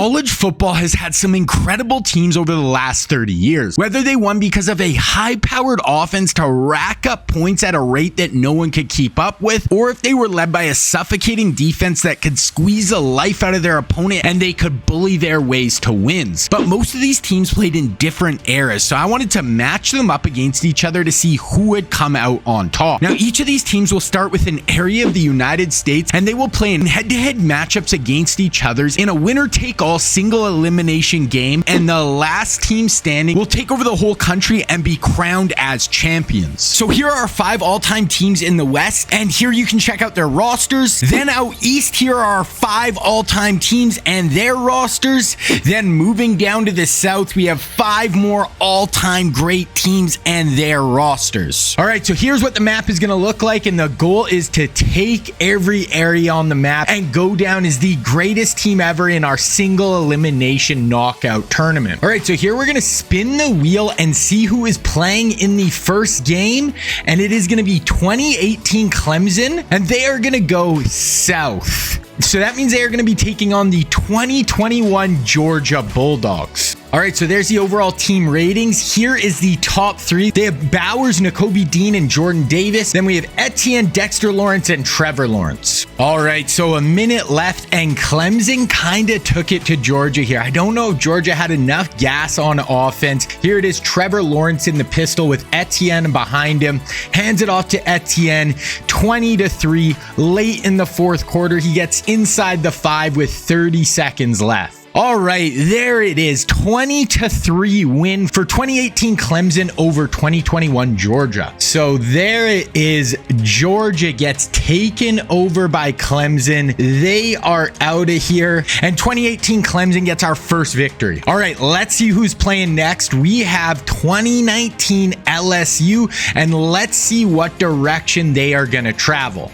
College football has had some incredible teams over the last 30 years. Whether they won because of a high-powered offense to rack up points at a rate that no one could keep up with, or if they were led by a suffocating defense that could squeeze the life out of their opponent and they could bully their ways to wins. But most of these teams played in different eras, so I wanted to match them up against each other to see who would come out on top. Now, each of these teams will start with an area of the United States, and they will play in head-to-head matchups against each other in a winner-take-all single elimination game, and the last team standing will take over the whole country and be crowned as champions. So here are our 5 all-time teams in the West, and here you can check out their rosters. Then out East, here are our 5 all-time teams and their rosters. Then moving down to the South, we have 5 more all-time great teams and their rosters. All right, so here's what the map is going to look like, and the goal is to take every area on the map and go down as the greatest team ever in our single elimination knockout tournament. All right, so here we're going to spin the wheel and see who is playing in the first game, and it is going to be 2018 Clemson, and they are going to go south. So that means they are going to be taking on the 2021 Georgia Bulldogs. All right, so there's the overall team ratings. Here is the top 3. They have Bowers, Nakobe Dean, and Jordan Davis. Then we have Etienne, Dexter Lawrence, and Trevor Lawrence. All right, so a minute left, and Clemson kind of took it to Georgia here. I don't know if Georgia had enough gas on offense. Here it is, Trevor Lawrence in the pistol with Etienne behind him. Hands it off to Etienne, 20-3. Late in the fourth quarter, he gets inside the 5 with 30 seconds left. All right, there it is. 20-3 win for 2018 Clemson over 2021 Georgia. So there it is. Georgia gets taken over by Clemson. They are out of here. And 2018 Clemson gets our first victory. All right, let's see who's playing next. We have 2019 LSU, and let's see what direction they are going to travel.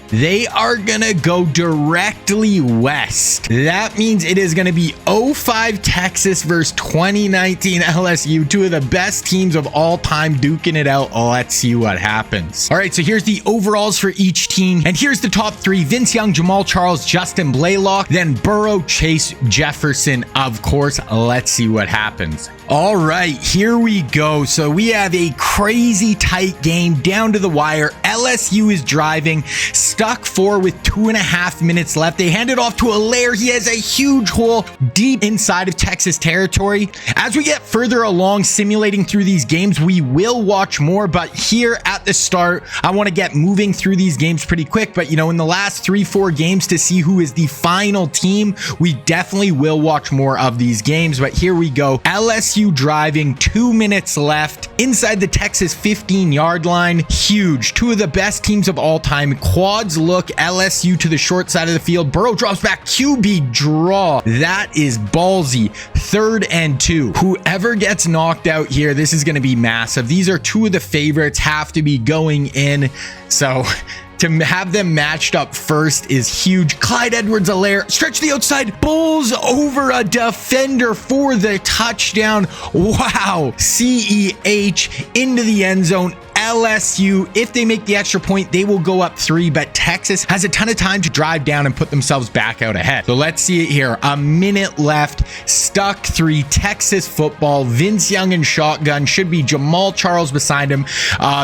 They are going to go directly west. That means it is going to be 05 Texas versus 2019 LSU, 2 of the best teams of all time duking it out. Let's see what happens. All right, so here's the overalls for each team. And here's the top 3. Vince Young, Jamal Charles, Justin Blaylock, then Burrow, Chase Jefferson, of course. Let's see what happens. All right, here we go. So we have a crazy tight game down to the wire. LSU is driving, stuck 4 with 2.5 minutes left. They hand it off to Allaire. He has a huge hole deep inside of Texas territory. As we get further along simulating through these games, we will watch more, but here at the start, I want to get moving through these games pretty quick. But, you know, in the last 3-4 games to see who is the final team, we definitely will watch more of these games. But here we go. LSU driving, 2 minutes left inside the Texas 15-yard line. Huge. 2 of the best teams of all time. Quads look, LSU to the short side of the field. Burrow drops back, QB draw. That is ballsy. 3rd and 2. Whoever gets knocked out here, this is going to be massive. These are 2 of the favorites, have to be going in. So to have them matched up first is huge. Clyde Edwards-Helaire, stretch the outside, bowls over a defender for the touchdown. Wow. CEH into the end zone. LSU, if they make the extra point, they will go up 3, but Texas has a ton of time to drive down and put themselves back out ahead. So let's see it here. A minute left, stuck 3, Texas football. Vince Young in shotgun, should be Jamal Charles beside him.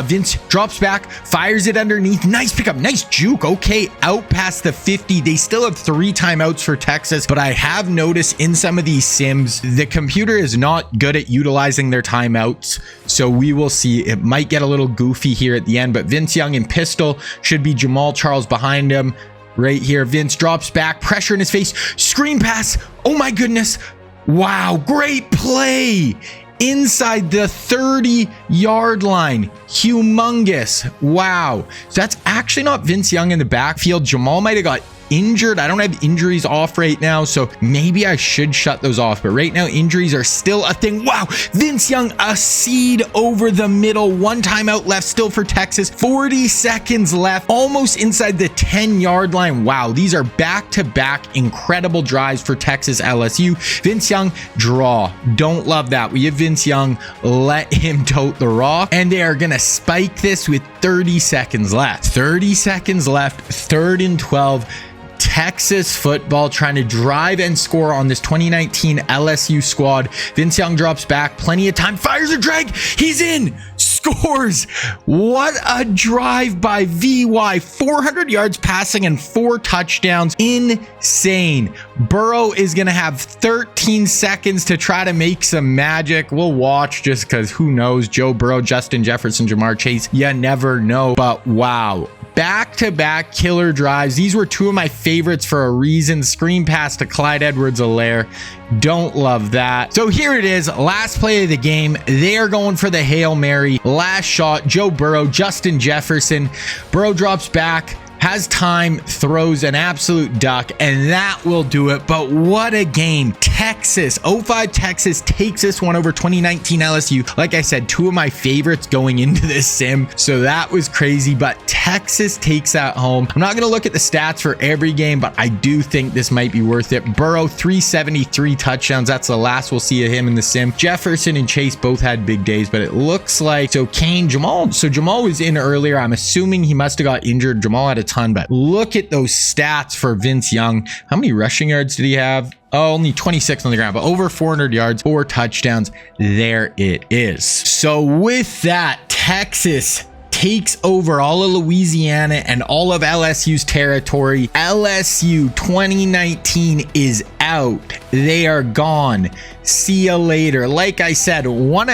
Vince drops back, fires it underneath. Nice pickup, nice juke. Okay, out past the 50. They still have 3 timeouts for Texas, but I have noticed in some of these sims, the computer is not good at utilizing their timeouts. So we will see. It might get a little goofy here at the end, but Vince Young in pistol, should be Jamal Charles behind him right here. Vince drops back, pressure in his face, screen pass. Oh my goodness. Wow, great play inside the 30-yard line. Humongous. Wow. So that's actually not Vince Young in the backfield. Jamal might have got injured. I don't have injuries off right now, so maybe I should shut those off, but right now injuries are still a thing. Wow, Vince Young, a seed over the middle. 1 timeout left still for Texas. 40 seconds left, almost inside the 10-yard line. Wow, these are back-to-back incredible drives for Texas LSU. Vince Young, draw. Don't love that. We have Vince Young, let him tote the rock, and they are gonna spike this with 30 seconds left. 30 seconds left, 3rd and 12. Texas football trying to drive and score on this 2019 LSU squad. Vince Young drops back, plenty of time, fires a drag, he's in, scores. What a drive by VY, 400 yards passing and 4 touchdowns. Insane. Burrow is gonna have 13 seconds to try to make some magic. We'll watch, just because who knows. Joe Burrow, Justin Jefferson, Jamar Chase, you never know. But wow, back-to-back killer drives. These were 2 of my favorites for a reason. Screen pass to Clyde Edwards-Helaire. Don't love that. So here it is, last play of the game. They are going for the Hail Mary. Last shot, Joe Burrow, Justin Jefferson. Burrow drops back, has time, throws an absolute duck, and that will do it. But what a game. Texas, 05 Texas takes this one over 2019 LSU. Like I said, 2 of my favorites going into this sim, so that was crazy, but Texas takes that home. I'm not going to look at the stats for every game, but I do think this might be worth it. Burrow, 373 touchdowns. That's the last we'll see of him in the sim. Jefferson and Chase both had big days, but it looks like, so Kane, Jamal. So Jamal was in earlier. I'm assuming he must have got injured. Jamal had a ton, but look at those stats for Vince Young. How many rushing yards did he have? Oh, only 26 on the ground, but over 400 yards, 4 touchdowns. There it is. So with that, Texas takes over all of Louisiana and all of LSU's territory. LSU 2019 is out. They are gone. See you later. Like I said,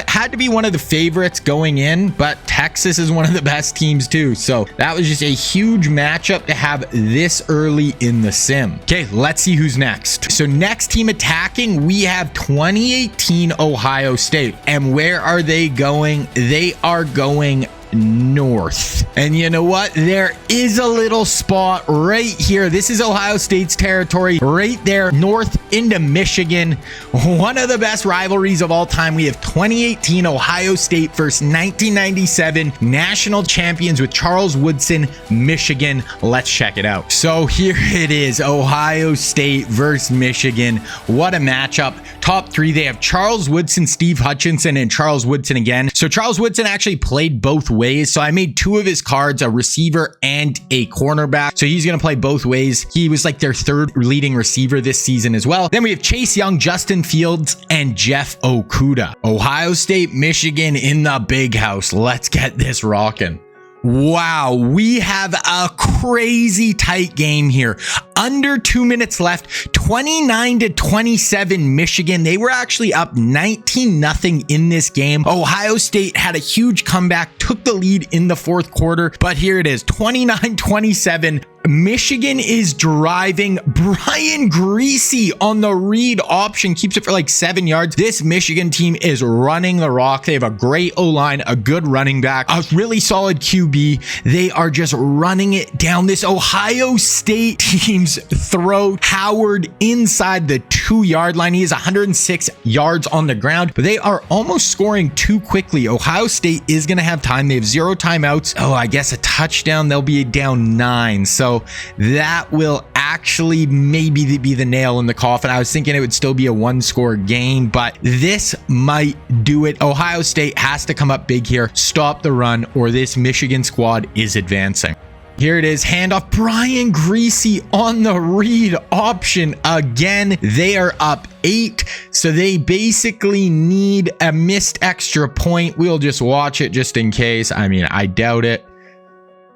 had to be one of the favorites going in, but Texas is one of the best teams too. So that was just a huge matchup to have this early in the sim. Okay, let's see who's next. So next team attacking, we have 2018 Ohio State. And where are they going? They are going north. And you know what? There is a little spot right here. This is Ohio State's territory right there, north into Michigan. One of the best rivalries of all time. We have 2018 Ohio State versus 1997 national champions with Charles Woodson, Michigan. Let's check it out. So here it is, Ohio State versus Michigan. What a matchup. Top 3, they have Charles Woodson, Steve Hutchinson, and Charles Woodson again. So Charles Woodson actually played both ways. So I made 2 of his cards, a receiver and a cornerback. So he's going to play both ways. He was like their 3rd leading receiver this season as well. Then we have Chase Young, Justin Fields, and Jeff Okudah. Ohio State, Michigan in the big house. Let's get this rocking. Wow, we have a crazy tight game here. Under 2 minutes left, 29-27 Michigan. They were actually up 19-0 in this game. Ohio State had a huge comeback, took the lead in the 4th quarter, but here it is, 29-27. Michigan is driving. Brian Greasy on the read option keeps it for like 7 yards. This Michigan team is running the rock. They have a great O-line, a good running back, a really solid QB. They are just running it down. This Ohio State team's throw Howard inside the 2-yard line. He has 106 yards on the ground, but they are almost scoring too quickly. Ohio State is going to have time. They have 0 timeouts. Oh, I guess a touchdown. They'll be down 9. So that will actually maybe be the nail in the coffin. I was thinking it would still be a 1-score game, but this might do it. Ohio State has to come up big here, stop the run, or this Michigan squad is advancing. Here it is, handoff. Brian Greasy on the read option again. They are up 8, so they basically need a missed extra point. We'll just watch it just in case. I mean, I doubt it.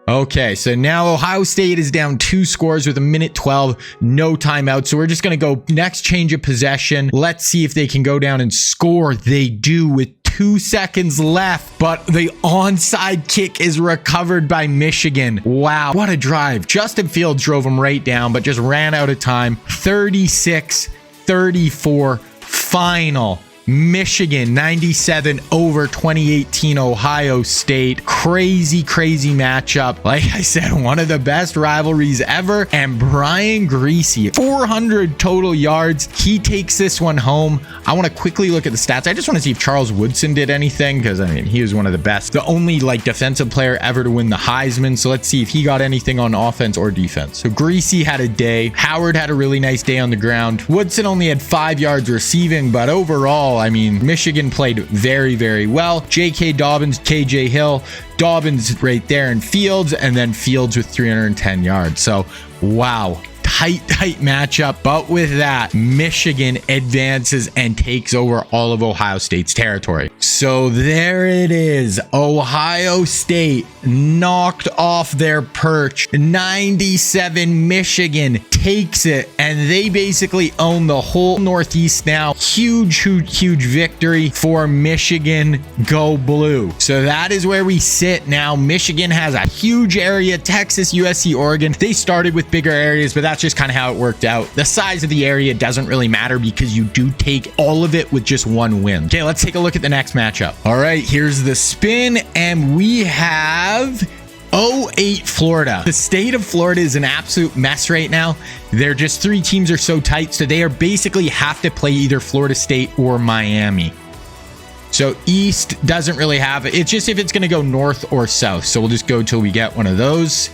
Okay, so now Ohio State is down 2 scores with 1:12, no timeout. So we're just going to go next change of possession. Let's see if they can go down and score. They do with 2 seconds left, but the onside kick is recovered by Michigan. Wow, what a drive. Justin Fields drove them right down, but just ran out of time. 36-34 final. Michigan 97 over 2018 Ohio State. Crazy matchup. Like I said, one of the best rivalries ever. And Brian Greasy, 400 total yards. He takes this one home. I want to quickly look at the stats. I just want to see if Charles Woodson did anything, because I mean, he was one of the best, the only like defensive player ever to win the Heisman. So let's see if he got anything on offense or defense. So Greasy had a day. Howard had a really nice day on the ground. Woodson only had 5 yards receiving, but overall, I mean, Michigan played very well. J.K. Dobbins, K.J. Hill, Dobbins right there, and Fields, and then Fields with 310 yards. So, wow. tight matchup. But with that, Michigan advances and takes over all of Ohio State's territory. So there it is. Ohio State knocked off their perch. 97, Michigan takes it, and they basically own the whole Northeast now. Huge victory for Michigan. Go blue. So that is where we sit now. Michigan has a huge area. Texas, USC, Oregon, they started with bigger areas, but that's just kind of how it worked out. The size of the area doesn't really matter because you do take all of it with just one win. Okay, let's take a look at the next matchup. All right, here's the spin, and we have 08 Florida. The state of Florida is an absolute mess right now. They're just 3 teams are so tight, so they are basically have to play either Florida State or Miami. So East doesn't really have it. It's just if it's going to go north or south. So we'll just go till we get one of those.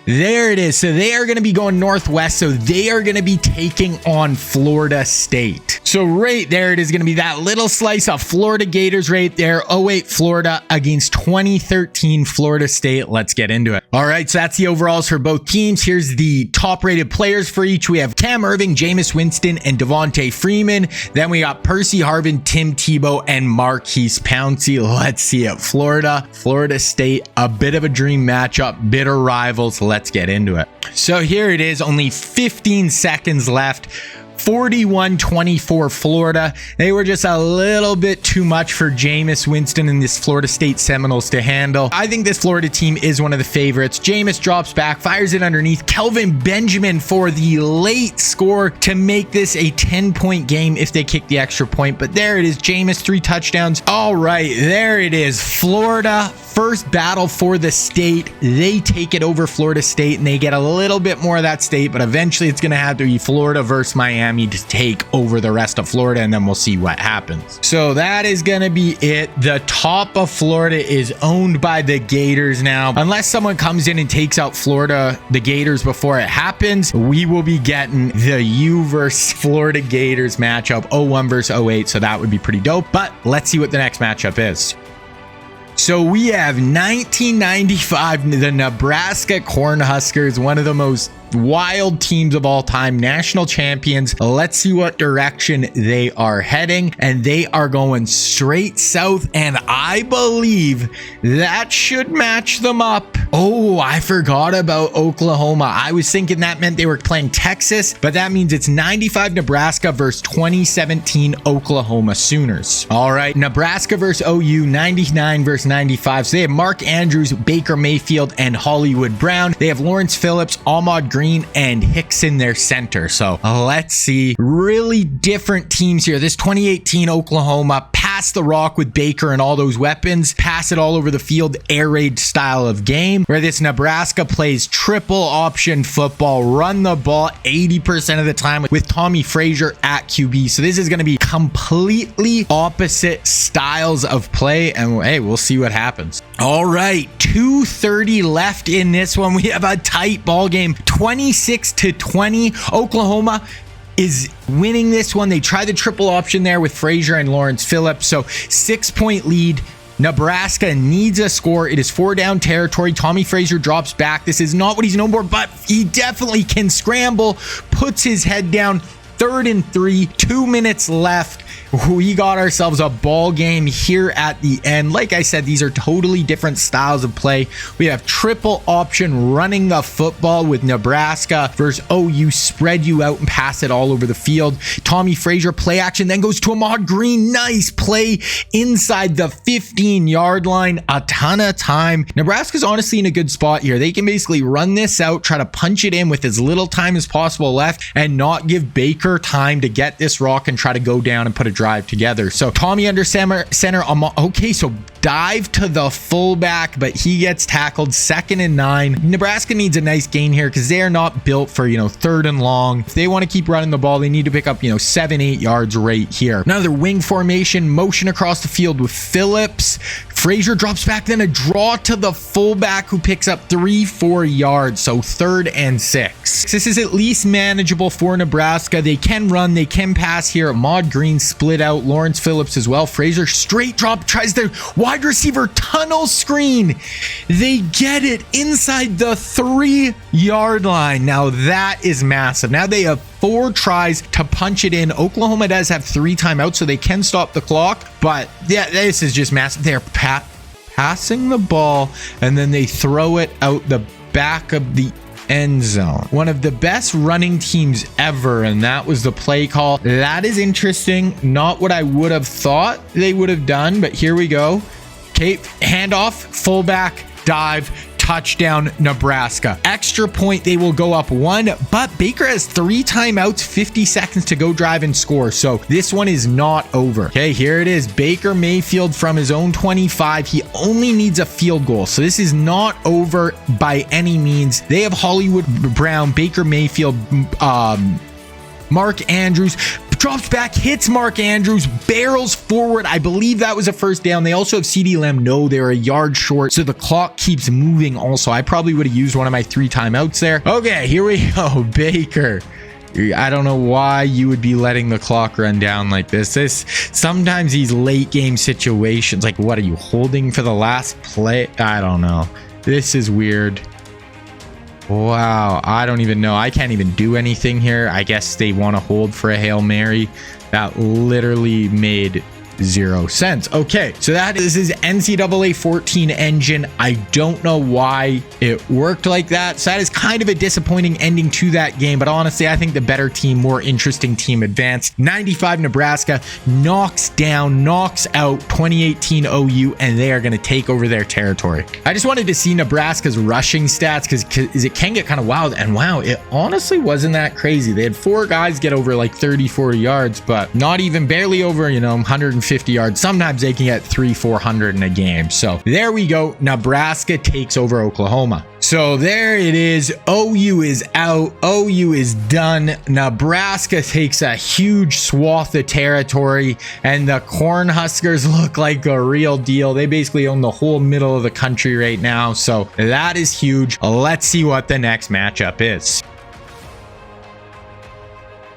There it is. So they are going to be going northwest. So they are going to be taking on Florida State. So right there, it is going to be that little slice of Florida Gators right there. 08 Florida against 2013 Florida State. Let's get into it. All right, so that's the overalls for both teams. Here's the top rated players for each. We have Cam Irving, Jameis Winston, and Devontae Freeman. Then we got Percy Harvin, Tim Tebow, and Marquise Pouncey. Let's see it. Florida State, a bit of a dream matchup, bitter rivals. Let's get into it. So here it is, only 15 seconds left. 41-24 Florida. They were just a little bit too much for Jameis Winston and this Florida State Seminoles to handle. I think this Florida team is one of the favorites. Jameis drops back, fires it underneath. Kelvin Benjamin for the late score to make this a 10-point game if they kick the extra point. But there it is. Jameis, 3 touchdowns. All right, there it is. Florida, first battle for the state. They take it over Florida State, and they get a little bit more of that state, but eventually it's going to have to be Florida versus Miami to take over the rest of Florida, and then we'll see what happens. So that is going to be it. The top of Florida is owned by the Gators now. Unless someone comes in and takes out Florida, the Gators before it happens, we will be getting the U versus Florida Gators matchup, 01 versus 08. So that would be pretty dope. But let's see what the next matchup is. So we have 1995, the Nebraska Cornhuskers, one of the most wild teams of all time, national champions. Let's see what direction they are heading, and they are going straight south, and I believe that should match them up. Oh, I forgot about Oklahoma. I was thinking that meant they were playing Texas, but that means it's 95 Nebraska versus 2017 Oklahoma Sooners. All right, Nebraska versus OU, 99 versus 95. So they have Mark Andrews, Baker Mayfield, and Hollywood Brown. They have Lawrence Phillips, Ahmad Green, and Hicks in their center. So let's see. Really different teams here. This 2018 Oklahoma, pass the rock with Baker and all those weapons, pass it all over the field, air raid style of game, where this Nebraska plays triple option football, run the ball 80% of the time with Tommy Frazier at QB. So this is going to be completely opposite styles of play, and hey, we'll see what happens. All right, 2:30 left in this one. We have a tight ball game, 26-20. Oklahoma is winning this one. They try the triple option there with Frazier and Lawrence Phillips. So 6-point lead. Nebraska needs a score. It is 4-down territory. Tommy Frazier drops back. This is not what he's known for, but he definitely can scramble, puts his head down. 3rd and 3, 2 minutes left. We got ourselves a ball game here at the end. Like I said, these are totally different styles of play. We have triple option running the football with Nebraska versus OU, spread you out and pass it all over the field. Tommy Frazier play action, then goes to Ahmad Green. Nice play inside the 15-yard line. A ton of time. Nebraska's honestly in a good spot here. They can basically run this out, try to punch it in with as little time as possible left, and not give Baker time to get this rock and try to go down and put a drive together. So Tommy under center. Okay, so dive to the fullback, but he gets tackled. 2nd and 9. Nebraska needs a nice gain here because they are not built for 3rd and long. If they want to keep running the ball, they need to pick up 7-8 yards right here. Another wing formation, motion across the field with Phillips. Frazier drops back, then a draw to the fullback who picks up 3-4 yards. So 3rd and 6. This is at least manageable for Nebraska. They can run, they can pass here. Ahmad Green split out, Lawrence Phillips as well. Frazier straight drop, tries the wide receiver tunnel screen. They get it inside the 3-yard line. Now that is massive. Now they have 4 tries to punch it in. Oklahoma does have 3 timeouts, so they can stop the clock. But yeah, this is just massive. They're passing the ball, and then they throw it out the back of the end zone. One of the best running teams ever, and that was the play call. That is interesting. Not what I would have thought they would have done, but here we go. Okay, handoff, fullback, dive, touchdown, Nebraska. Extra point, they will go up 1, but Baker has 3 timeouts, 50 seconds to go drive and score. So this one is not over. Okay, here it is. Baker Mayfield from his own 25. He only needs a field goal. So this is not over by any means. They have Hollywood Brown, Baker Mayfield, Mark Andrews. Drops back, hits Mark Andrews, barrels forward. I believe that was a first down. They also have CeeDee Lamb. No, they're a yard short, so the clock keeps moving also. I probably would have used one of my 3 timeouts there. Okay, here we go. Baker. I don't know why you would be letting the clock run down like this. Sometimes these late game situations, like what are you holding for the last play? I don't know. This is weird. Wow, I don't even know. I can't even do anything here. I guess they want to hold for a Hail Mary. That literally made 0 sense. Okay, so this is NCAA 14 engine. I don't know why it worked like that. So that is kind of a disappointing ending to that game. But honestly, I think the better team, more interesting team advanced. 95 Nebraska knocks out 2018 OU, and they are going to take over their territory. I just wanted to see Nebraska's rushing stats because it can get kind of wild. And wow, it honestly wasn't that crazy. They had 4 guys get over like 30, 40 yards, but not even barely over, 150 yards. Sometimes they can get 300-400 in a game. So there we go. Nebraska takes over Oklahoma. So there it is. OU is out. OU is done. Nebraska takes a huge swath of territory, and the Cornhuskers look like a real deal. They basically own the whole middle of the country right now. So that is huge. Let's see what the next matchup is.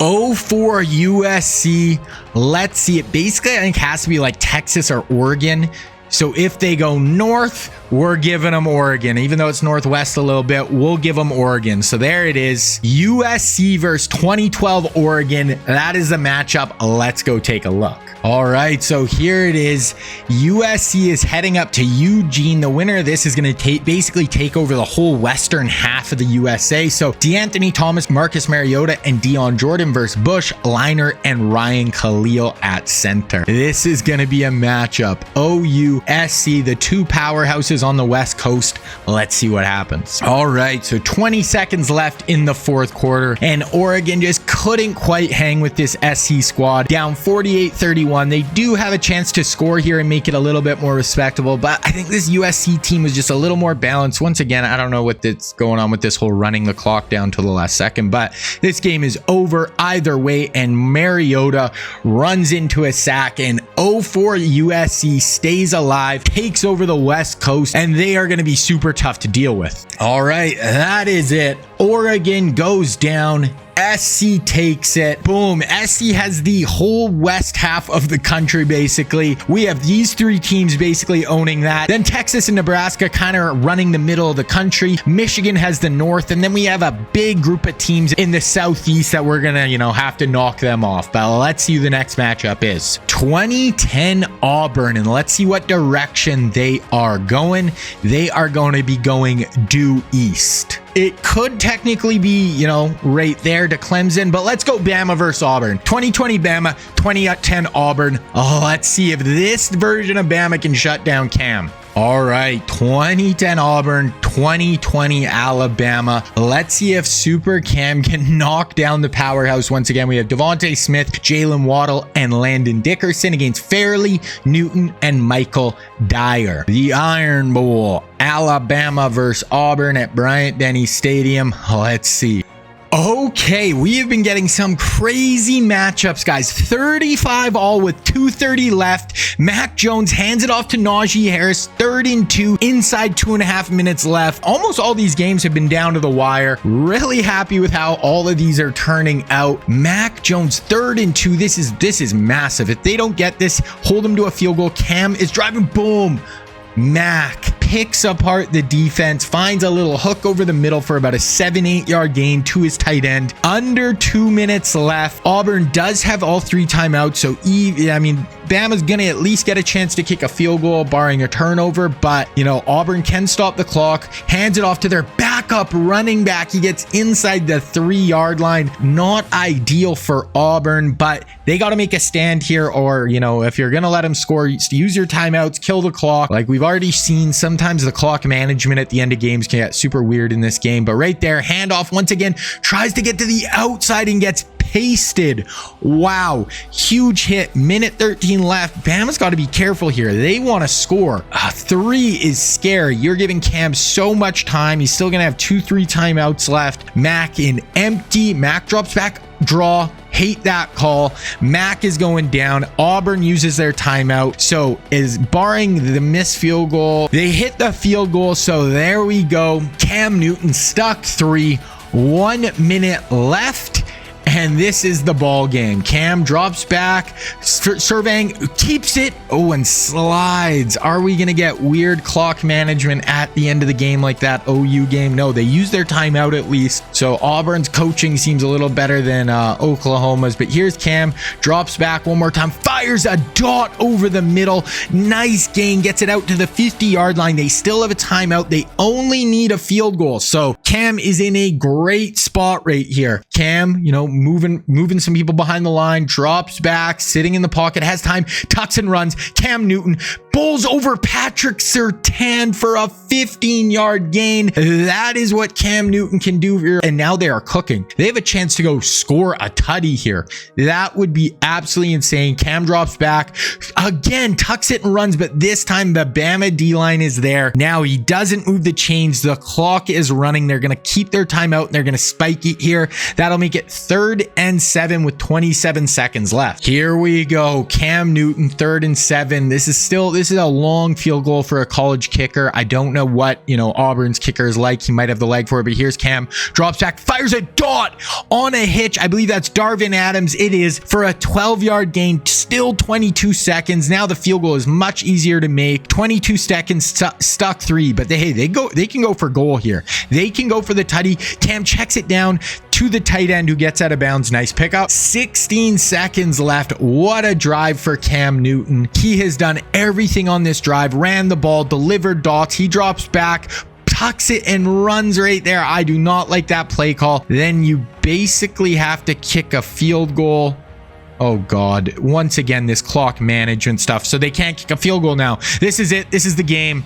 04 USC. Let's see it. Basically, I think it has to be like Texas or Oregon. So if they go north, we're giving them Oregon. Even though it's northwest a little bit, we'll give them Oregon. So there it is. USC versus 2012 Oregon. That is the matchup. Let's go take a look. All right, so here it is. USC is heading up to Eugene. The winner of this is going to basically take over the whole western half of the USA. So DeAnthony Thomas, Marcus Mariota, and Deion Jordan versus Bush, Liner, and Ryan Khalil at center. This is going to be a matchup. OU, SC, the 2 powerhouses on the West Coast. Let's see what happens. All right, so 20 seconds left in the 4th quarter, and Oregon just couldn't quite hang with this SC squad. Down 48-31. They do have a chance to score here and make it a little bit more respectable, but I think this USC team was just a little more balanced. Once again, I don't know what's going on with this whole running the clock down to the last second, but this game is over either way, and Mariota runs into a sack, and 04 USC stays alive, takes over the West Coast, and they are going to be super tough to deal with. All right, that is it. Oregon goes down. SC takes it. Boom. SC has the whole west half of the country, basically. We have these 3 teams basically owning that. Then Texas and Nebraska kind of running the middle of the country. Michigan has the north. And then we have a big group of teams in the southeast that we're going to, have to knock them off. But let's see who the next matchup is. 2010 Auburn. And let's see what direction they are going. They are going to be going due east. It could technically be, right there to Clemson, but let's go Bama versus Auburn. 2020 Bama, 2010 Auburn. Oh, let's see if this version of Bama can shut down Cam. All right, 2010 Auburn, 2020 Alabama. Let's see if Super Cam can knock down the powerhouse. Once again, we have Devontae Smith, Jalen Waddle, and Landon Dickerson against Fairley, Newton, and Michael Dyer. The Iron Bowl, Alabama versus Auburn at Bryant-Denny Stadium. Let's see. Okay, we have been getting some crazy matchups, guys. 35 all with 2:30 left. Mac Jones hands it off to Najee Harris, 3rd and 2, inside 2.5 minutes left. Almost all these games have been down to the wire. Really happy with how all of these are turning out. Mac Jones, 3rd and 2. This is massive. If they don't get this, hold them to a field goal. Cam is driving, boom. Mac picks apart the defense, finds a little hook over the middle for about a 7-8 yard gain to his tight end. Under 2 minutes left. Auburn does have all 3 timeouts, so Bama's gonna at least get a chance to kick a field goal barring a turnover, but Auburn can stop the clock. Hands it off to their backup running back. He gets inside the 3-yard line. Not ideal for Auburn, but they got to make a stand here, or if you're gonna let them score, use your timeouts, kill the clock. Like we've already seen, sometimes the clock management at the end of games can get super weird in this game. But right there, handoff once again, tries to get to the outside and gets pasted. Wow, huge hit. Minute 13 left. Bama's got to be careful here. They want to score. 3 is scary. You're giving Cam so much time. He's still gonna have 2-3 timeouts left. Mac in empty. Mac drops back, draw. Hate that call. Mac is going down. Auburn uses their timeout. So is barring the missed field goal. They hit the field goal. So there we go. Cam Newton stuck 3. 1 minute left. And this is the ball game. Cam drops back, surveying, keeps it, and slides. Are we going to get weird clock management at the end of the game like that OU game? No, they use their timeout at least. So Auburn's coaching seems a little better than Oklahoma's. But here's Cam, drops back one more time, fires a dot over the middle. Nice gain, gets it out to the 50-yard line. They still have a timeout. They only need a field goal. So Cam is in a great spot right here. Cam, moving some people behind the line, drops back, sitting in the pocket, has time, tucks and runs. Cam Newton bowls over Patrick Surtain for a 15-yard gain. That is what Cam Newton can do here. And now they are cooking. They have a chance to go score a tutty here. That would be absolutely insane. Cam drops back, again, tucks it and runs, but this time the Bama D-line is there. Now he doesn't move the chains. The clock is running. They're going to keep their timeout and they're going to spike it here. That'll make it 3rd and 7 with 27 seconds left. Here we go. Cam Newton, 3rd and 7. This is a long field goal for a college kicker. I don't know what, Auburn's kicker is like. He might have the leg for it, but here's Cam, drops back, fires a dot on a hitch. I believe that's Darvin Adams. It is for a 12-yard gain, still 22 seconds. Now the field goal is much easier to make. 22 seconds, stuck 3, but they can go for goal here. They can go for the tutty. Cam checks it down to the tight end who gets out of bounds. Nice pickup. 16 seconds left. What a drive for Cam Newton. He has done everything on this drive. Ran the ball, delivered dots. He drops back, tucks it and runs right there. I do not like that play call. Then you basically have to kick a field goal. Oh God, once again, this clock management stuff. So they can't kick a field goal now. This is it. This is the game.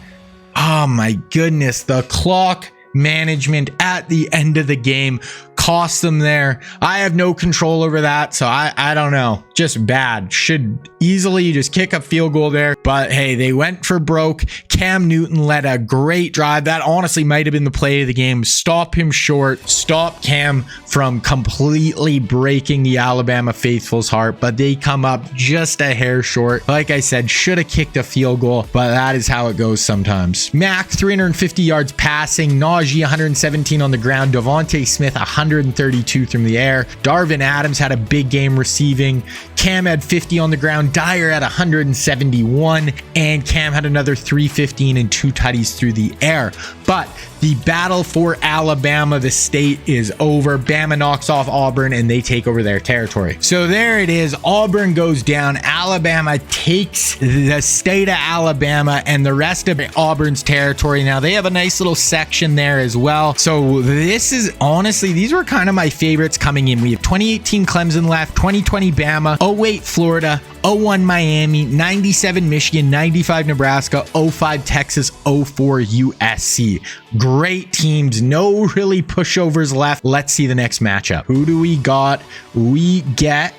Oh my goodness. The clock management at the end of the game cost them there. I have no control over that, so I don't know. Just bad. Should easily just kick a field goal there, but hey, they went for broke. Cam Newton led a great drive. That honestly might have been the play of the game. Stop him short. Stop Cam from completely breaking the Alabama faithful's heart, but they come up just a hair short. Like I said, should have kicked a field goal, but that is how it goes sometimes. Mac, 350 yards passing. Najee, 117 on the ground. Devontae Smith, 132 from the air. Darvin Adams had a big game receiving. Cam had 50 on the ground. Dyer had 171, and Cam had another 315 and 2 tutties through the air. But the battle for Alabama, the state, is over. Bama knocks off Auburn and they take over their territory. So there it is. Auburn goes down. Alabama takes the state of Alabama and the rest of Auburn's territory. Now they have a nice little section there as well. So this is honestly, these were kind of my favorites coming in. We have 2018 Clemson left, 2020 Bama, 08 Florida, 01 Miami, 97 Michigan, 95 Nebraska, 05 Texas, 04 USC. Great teams, no really pushovers left. Let's see the next matchup. Who do we got? We get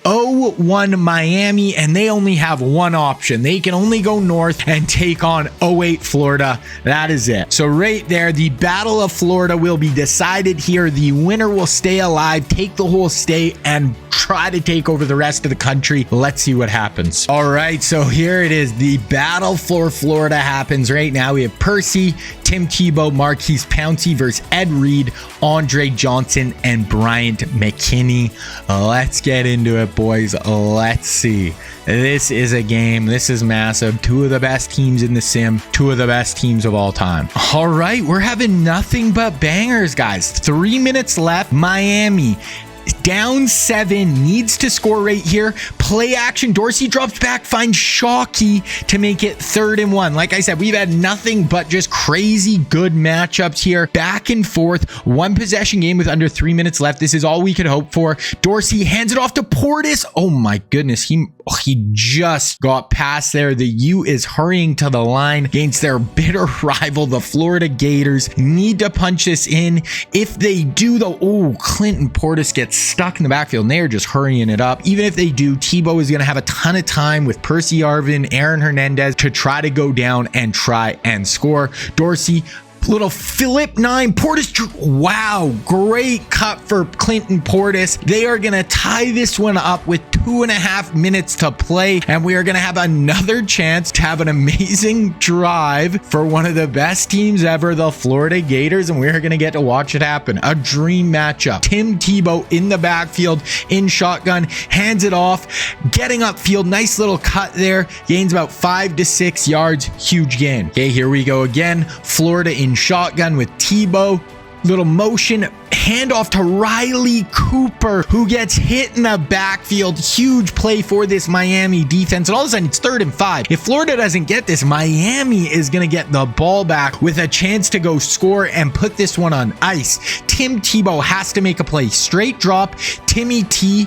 0-1 Miami, and they only have one option. They can only go north and take on 0-8 Florida. That is it. So right there, the Battle of Florida will be decided here. The winner will stay alive, take the whole state, and try to take over the rest of the country. Let's see what happens. All right, so here it is. The battle for Florida happens right now. We have Percy, Tim Tebow, Marquise Pouncey versus Ed Reed, Andre Johnson, and Bryant McKinney. Let's get into it, boys. Let's see. This is a game. This is massive. Two of the best teams in the sim. Two of the best teams of all time. All right, we're having nothing but bangers, guys. 3 minutes left. Miami down 7, needs to score right here. Play action. Dorsey drops back, finds Shockey to make it 3rd and 1. Like I said, we've had nothing but just crazy good matchups here. Back and forth. 1 possession game with under 3 minutes left. This is all we could hope for. Dorsey hands it off to Portis. Oh my goodness. He just got past there. The U is hurrying to the line against their bitter rival, the Florida Gators. Need to punch this in. If they do, though, oh, Clinton Portis gets stuck in the backfield, and they're just hurrying it up. Even if they do, Tebow is going to have a ton of time with Percy Arvin, Aaron Hernandez to try to go down and try and score. Dorsey, little flip 9. Portis, wow, great cut for Clinton Portis. They are going to tie this one up with 2.5 minutes to play, and we are going to have another chance to have an amazing drive for one of the best teams ever, the Florida Gators, and we're going to get to watch it happen. A dream matchup. Tim Tebow in the backfield in shotgun, hands it off, getting upfield. Nice little cut there. Gains about 5 to 6 yards. Huge gain. Okay, here we go again. Florida in shotgun with Tebow. Little motion, handoff to Riley Cooper, who gets hit in the backfield. Huge play for this Miami defense. And all of a sudden, it's 3rd and 5. If Florida doesn't get this, Miami is going to get the ball back with a chance to go score and put this one on ice. Tim Tebow has to make a play. Straight drop. Timmy T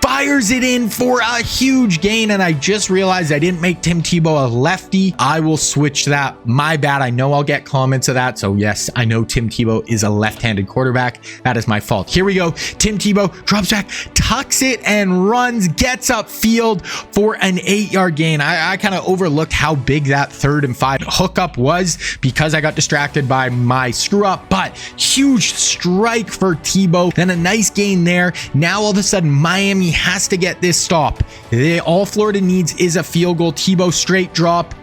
fires it in for a huge gain, and I just realized I didn't make Tim Tebow a lefty. I will switch that. My bad. I know I'll get comments of that. So yes, I know Tim Tebow is a left-handed quarterback. That is my fault. Here we go. Tim Tebow drops back, tucks it, and runs, gets upfield for an 8-yard gain. I kind of overlooked how big that 3rd and 5 hookup was because I got distracted by my screw up, but huge strike for Tebow. Then a nice gain there. Now all of a sudden, Miami has to get this stop. All Florida needs is a field goal. Tebow straight drop,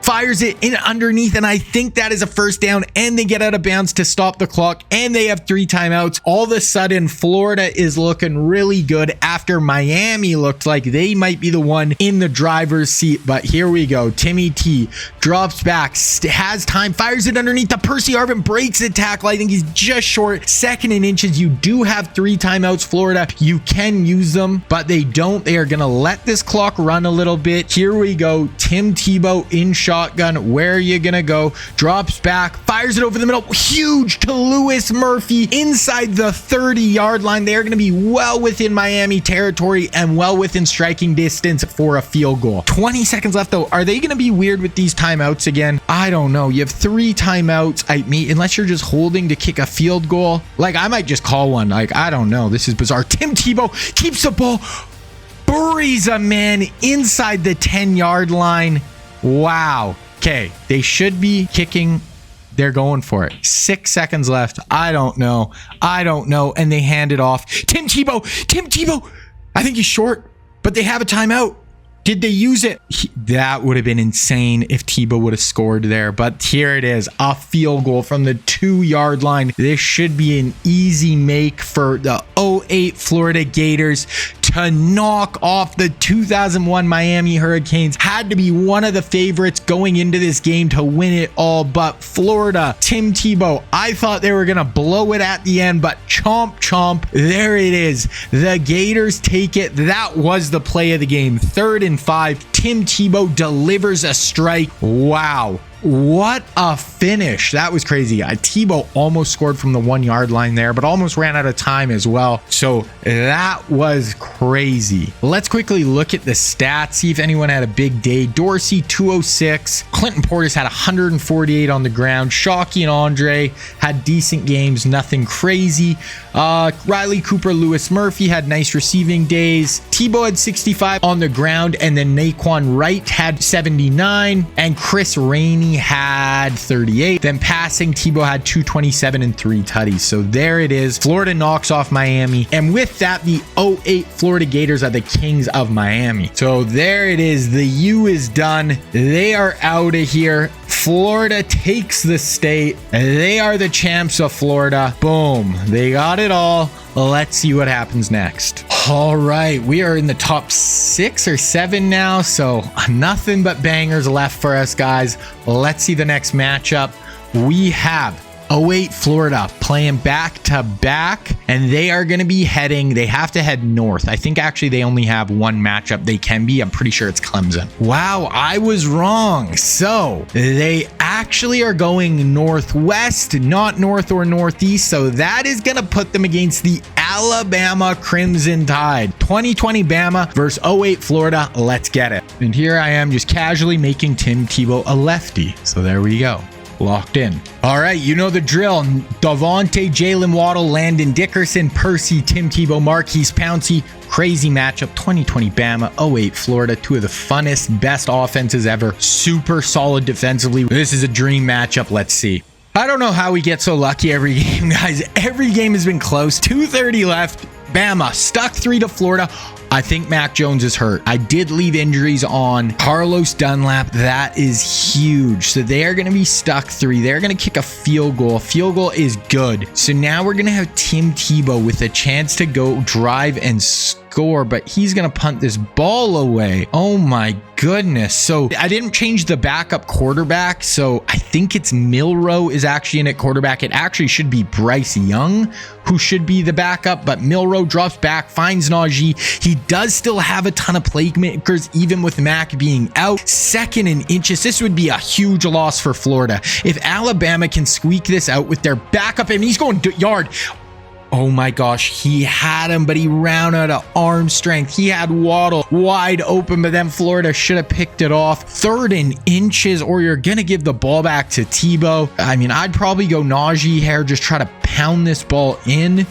fires it in underneath, and I think that is a 1st down, and they get out of bounds to stop the clock, and they have 3 timeouts. All of a sudden, Florida is looking really good after Miami looked like they might be the one in the driver's seat. But here we go. Timmy T drops back, has time, fires it underneath to Percy Arvin, breaks the tackle. I think he's just short. 2nd and inches. You do have 3 timeouts, Florida. You can use them, but they don't. They are going to let this clock run a little bit. Here we go. Tim Tebow in shotgun. Where are you gonna go? Drops back, fires it over the middle. Huge to Lewis Murphy inside the 30-yard line. They are gonna be well within Miami territory and well within striking distance for a field goal. 20 seconds left though. Are they gonna be weird with these timeouts again? I don't know. You have 3 timeouts. Unless you're just holding to kick a field goal. Like, I might just call one. Like, I don't know. This is bizarre. Tim Tebow keeps the ball, buries a man inside the 10-yard line. Wow. Okay, they should be kicking. They're going for it. 6 seconds left. I don't know. And they hand it off. Tim Tebow. I think he's short, but they have a timeout. Did they use it? That would have been insane if Tebow would have scored there. But here it is, a field goal from the 2-yard line. This should be an easy make for the 08 Florida Gators to knock off the 2001 Miami Hurricanes. Had to be one of the favorites going into this game to win it all, but Florida, Tim Tebow, I thought they were going to blow it at the end, but chomp, there it is. The Gators take it. That was the play of the game. 3rd and 5. Tim Tebow delivers a strike. Wow. What a finish. That was crazy. Tebow almost scored from the 1 yard line there, but almost ran out of time as well. So that was crazy. Let's quickly look at the stats, see if anyone had a big day. Dorsey, 206. Clinton Portis had 148 on the ground. Shockey and Andre had decent games, nothing crazy. Riley Cooper, Lewis Murphy had nice receiving days. Tebow had 65 on the ground, and then Naquan Wright had 79, and Chris Rainey had 38. Then passing, Tebow had 227 and 3 tutties. So there it is. Florida knocks off Miami, and with that, the 08 Florida Gators are the kings of Miami. So there it is. The U is done. They are out of here. Florida takes the state. They are the champs of Florida. Boom. They got it all. Let's see what happens next. All right, we are in the top 6 or 7 now, so nothing but bangers left for us, guys. Let's see the next matchup. We have 08 Florida playing back to back, and they are going to be they have to head north. I think actually they only have one matchup they can be. I'm pretty sure it's Clemson. Wow, I was wrong. So they actually are going northwest, not north or northeast. So that is going to put them against the Alabama Crimson Tide. 2020 Bama versus 08 Florida. Let's get it. And here I am just casually making Tim Tebow a lefty. So there we go. Locked in. All right, you know the drill. Davante, Jalen Waddle, Landon Dickerson, Percy, Tim Tebow, Marquise Pouncey. Crazy matchup. 2020 Bama, 08 Florida. Two of the funnest, best offenses ever. Super solid defensively. This is a dream matchup. Let's see. I don't know how we get so lucky every game, guys. Every game has been close. 2:30 left. Bama stuck 3 to Florida. I think Mac Jones is hurt. I did leave injuries on Carlos Dunlap. That is huge. So they are going to be stuck 3. They're going to kick a field goal. Field goal is good. So now we're going to have Tim Tebow with a chance to go drive and score, but he's going to punt this ball away. Oh my goodness. So I didn't change the backup quarterback. So I think it's Milroe is actually in at quarterback. It actually should be Bryce Young who should be the backup, but Milroe drops back, finds Ncaa. He does still have a ton of playmakers, even with Mac being out. 2nd and inches. This would be a huge loss for Florida. If Alabama can squeak this out with their backup, and he's going yard. Oh my gosh, he had him, but he ran out of arm strength. He had Waddle wide open, but then Florida should have picked it off. 3rd and inches, or you're going to give the ball back to Tebow. I mean, I'd probably go Najee here, just try to pound this ball in.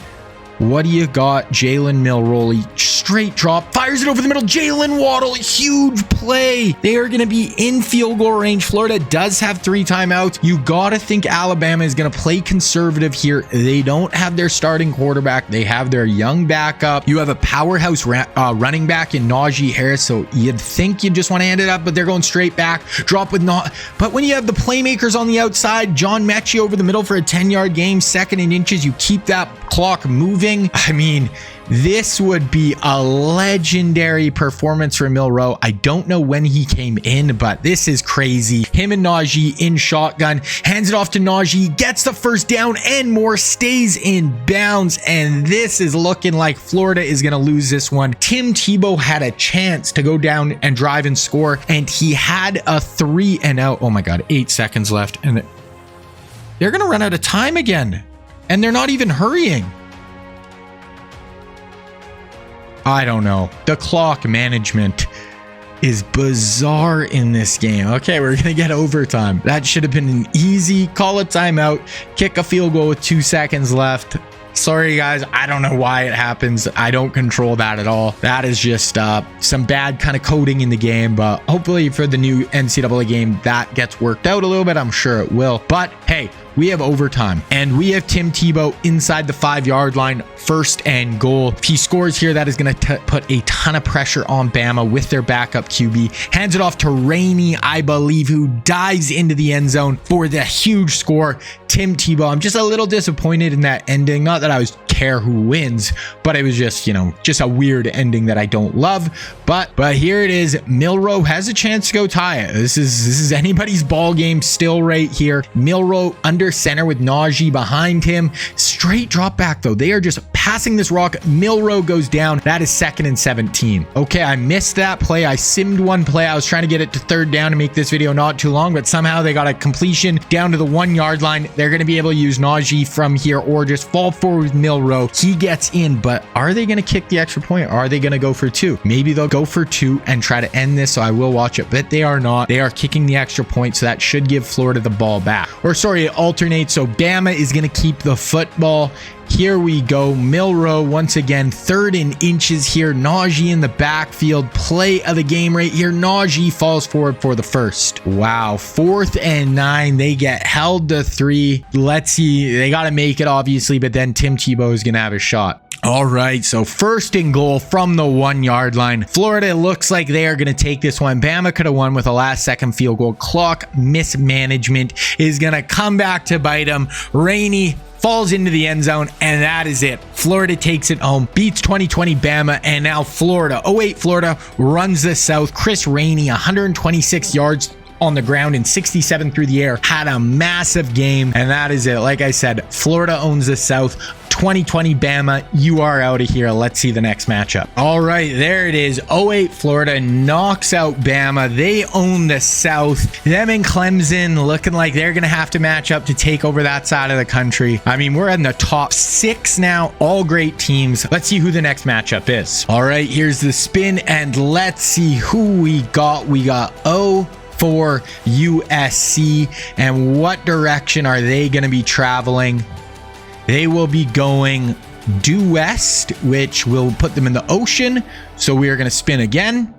What do you got? Jalen Milroe, straight drop, fires it over the middle. Jalen Waddle, huge play. They are going to be in field goal range. Florida does have 3 timeouts. You got to think Alabama is going to play conservative here. They don't have their starting quarterback. They have their young backup. You have a powerhouse running back in Najee Harris, so you'd think you just want to hand it up, but they're going straight back. Drop with But when you have the playmakers on the outside, John Mechie over the middle for a 10-yard game, 2nd and inches, you keep that clock moving. I mean, this would be a legendary performance for Milroe. I don't know when he came in, but this is crazy. Him and Najee in shotgun, hands it off to Najee, gets the first down and more, stays in bounds, and this is looking like Florida is going to lose this one. Tim Tebow had a chance to go down and drive and score, and he had a 3 and out. Oh my God, 8 seconds left, and they're going to run out of time again, and they're not even hurrying. I don't know. The clock management is bizarre in this game. Okay, we're going to get overtime. That should have been an easy call a timeout, kick a field goal with 2 seconds left. Sorry, guys. I don't know why it happens. I don't control that at all. That is just some bad kind of coding in the game, but hopefully for the new NCAA game, that gets worked out a little bit. I'm sure it will. But hey, we have overtime, and we have Tim Tebow inside the 5-yard line, 1st and goal. If he scores here, that is going to put a ton of pressure on Bama with their backup QB. Hands it off to Rainey, I believe, who dives into the end zone for the huge score. Tim Tebow, I'm just a little disappointed in that ending. Not that I was care who wins, but it was just, you know, just a weird ending that I don't love. But here it is. Milroe has a chance to go tie it. This is anybody's ball game still right here. Milroe under center with Ncaa behind him. Straight drop back though. They are just passing this rock. Milroe goes down. That is 2nd and 17. Okay, I missed that play. I simmed one play. I was trying to get it to 3rd down to make this video not too long, but somehow they got a completion down to the 1-yard line. They're going to be able to use Ncaa from here or just fall forward with Milroe. He gets in, but are they going to kick the extra point or are they going to go for 2? Maybe they'll go for 2 and try to end this, so I will watch it, but they are not. They are kicking the extra point, so that should give Florida the ball back. Or sorry, it alternates, so Bama is going to keep the football. Here we go. Milroe once again, 3rd and inches here. Ncaa in the backfield. Play of the game right here. Ncaa falls forward for the first. Wow. 4th and 9. They get held to 3. Let's see. They got to make it, obviously, but then Tim Tebow is going to have a shot. All right, so 1st and goal from the 1-yard line. Florida looks like they are going to take this one. Bama could have won with a last-second field goal. Clock mismanagement is going to come back to bite them. Rainey falls into the end zone, and that is it. Florida takes it home, beats 2020 Bama, and now Florida, 08 Florida, runs the South. Chris Rainey, 126 yards on the ground and 67 through the air, had a massive game, and that is it. Like I said, Florida owns the South. 2020 Bama, you are out of here. Let's see the next matchup. All right, there it is. 08 Florida knocks out Bama. They own the South. Them and Clemson looking like they're going to have to match up to take over that side of the country. I mean, we're in the top 6 now. All great teams. Let's see who the next matchup is. All right, here's the spin, and let's see who we got. We got for USC, and what direction are they going to be traveling? They will be going due west, which will put them in the ocean. So we are going to spin again.